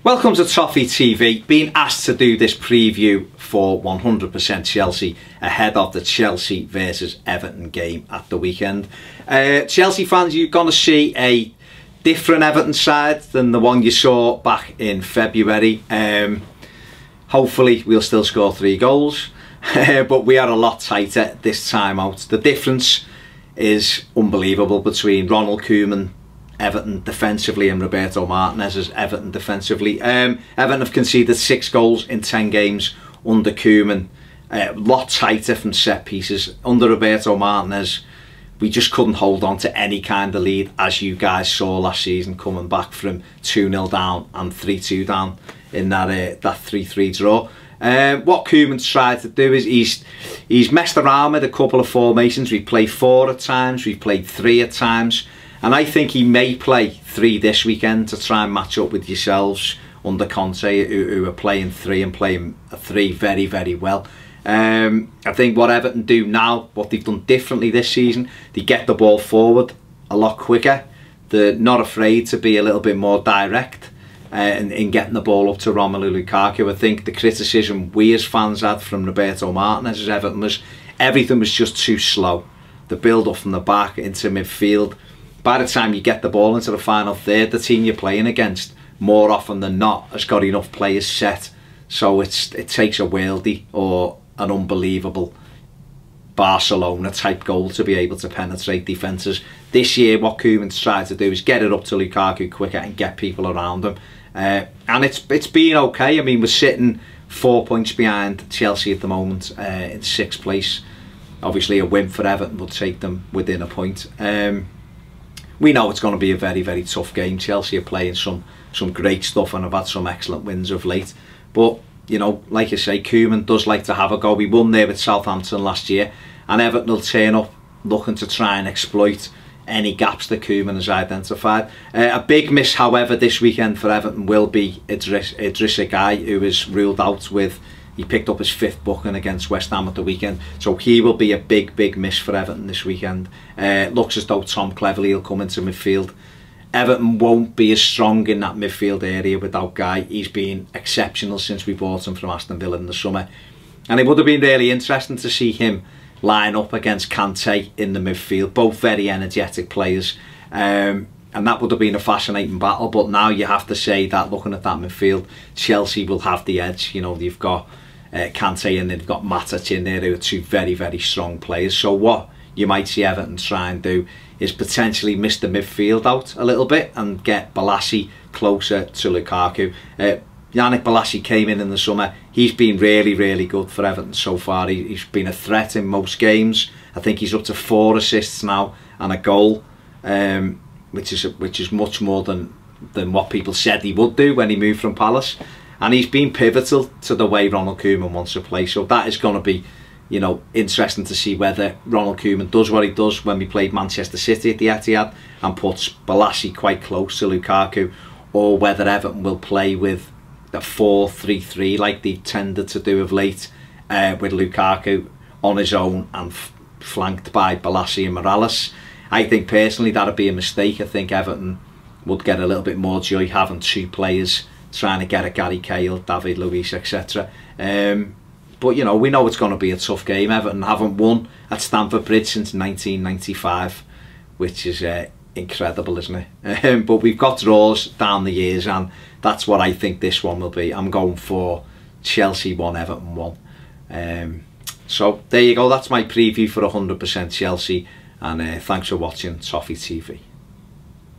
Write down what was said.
Welcome to Toffee TV. Being asked to do this preview for 100% Chelsea ahead of the Chelsea versus Everton game at the weekend. Chelsea fans, you're going to see a different Everton side than the one you saw back in February. Hopefully we'll still score 3 goals, but we are a lot tighter this time out. The difference is unbelievable between Ronald Koeman Everton defensively and Roberto Martinez's Everton defensively. Everton have conceded 6 goals in 10 games under Koeman. A lot tighter from set pieces. Under Roberto Martinez, we just couldn't hold on to any kind of lead, as you guys saw last season, coming back from 2-0 down and 3-2 down in that 3-3 draw. What Koeman's tried to do is he's messed around with a couple of formations. We've played 4 at times, we've played 3 at times. And I think he may play 3 this weekend to try and match up with yourselves under Conte, who are playing 3 and playing 3 very, very well. I think what Everton do now, what they've done differently this season, they get the ball forward a lot quicker. They're not afraid to be a little bit more direct in getting the ball up to Romelu Lukaku. I think the criticism we as fans had from Roberto Martinez as Everton was everything was just too slow. The build up from the back into midfield. By the time you get the ball into the final third, the team you're playing against, more often than not, has got enough players set. So it takes a worldie or an unbelievable Barcelona type goal to be able to penetrate defences. This year, what Koeman's tried to do is get it up to Lukaku quicker and get people around him. And it's been okay. I mean, we're sitting 4 points behind Chelsea at the moment in 6th place. Obviously, a win for Everton will take them within a point. We know it's going to be a very, very tough game. Chelsea are playing some great stuff and have had some excellent wins of late. But, you know, like I say, Koeman does like to have a go. We won there with Southampton last year, and Everton will turn up looking to try and exploit any gaps that Koeman has identified. A big miss, however, this weekend for Everton will be Idrissa Gueye, who is ruled out with... He picked up his 5th booking against West Ham at the weekend, so he will be a big, big miss for Everton this weekend. Looks as though Tom Cleverley will come into midfield. Everton won't be as strong in that midfield area without Gueye. He's been exceptional since we bought him from Aston Villa in the summer. And it would have been really interesting to see him line up against Kante in the midfield. Both very energetic players. And that would have been a fascinating battle. But now you have to say that, looking at that midfield, Chelsea will have the edge. You know, you've got Kante and they've got Matic in there, who are 2 very, very strong players. So what you might see Everton try and do is potentially miss the midfield out a little bit and get Bolasie closer to Lukaku. Yannick Bolasie came in the summer. He's been really, really good for Everton so far. He's been a threat in most games. I think he's up to 4 assists now and a goal, which is much more than what people said he would do when he moved from Palace. And he's been pivotal to the way Ronald Koeman wants to play. So that is going to be, you know, interesting to see whether Ronald Koeman does what he does when we played Manchester City at the Etihad and puts Bolasie quite close to Lukaku, or whether Everton will play with a 4-3-3 like they tended to do of late, with Lukaku on his own and flanked by Bolasie and Morales. I think personally that'd be a mistake. I think Everton would get a little bit more joy having 2 players trying to get at Gary Cahill, David Luiz, etc. But, you know, we know it's going to be a tough game. Everton haven't won at Stamford Bridge since 1995, which is incredible, isn't it? But we've got draws down the years, and that's what I think this one will be. I'm going for Chelsea 1, Everton 1. So there you go. That's my preview for 100% Chelsea, and thanks for watching Toffee TV.